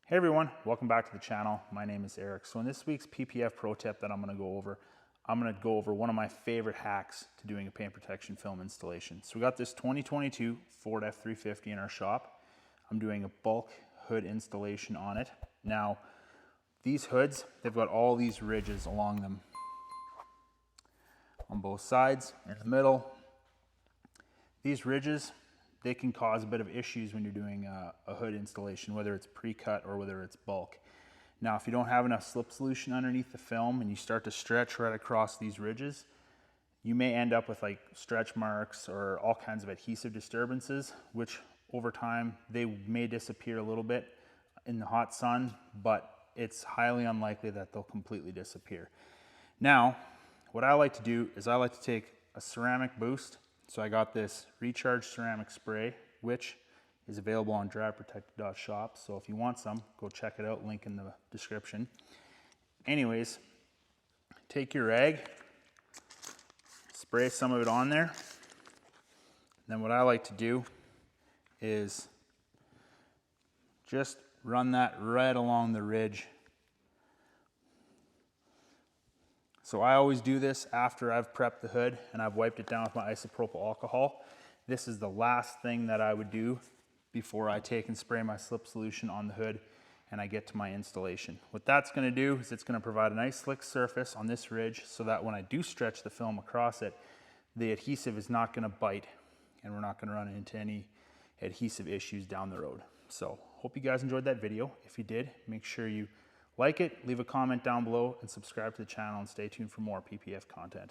Hey everyone, welcome back to the channel. My name is Eric. So in this week's PPF pro tip that I'm going to go over one of my favorite hacks to doing a paint protection film installation. So we got this 2022 Ford F350 in our shop. I'm doing a bulk hood installation on it. Now, these hoods, they've got all these ridges along them on both sides, in the middle. These ridges, they can cause a bit of issues when you're doing a hood installation, whether it's pre-cut or whether it's bulk. Now, if you don't have enough slip solution underneath the film and you start to stretch right across these ridges, you may end up with like stretch marks or all kinds of adhesive disturbances, which over time, they may disappear a little bit in the hot sun, but it's highly unlikely that they'll completely disappear. Now, what I like to do is I like to take a ceramic boost. So I got this recharged ceramic spray, which is available on driveprotected.shop. So if you want some, go check it out, link in the description. Anyways, take your rag, spray some of it on there. Then what I like to do is just run that right along the ridge. So I always do this after I've prepped the hood and I've wiped it down with my isopropyl alcohol. This is the last thing that I would do before I take and spray my slip solution on the hood and I get to my installation. What that's gonna do is it's gonna provide a nice slick surface on this ridge so that when I do stretch the film across it, the adhesive is not gonna bite and we're not gonna run into any adhesive issues down the road. So hope you guys enjoyed that video. If you did, make sure you like it, leave a comment down below, and subscribe to the channel and stay tuned for more PPF content.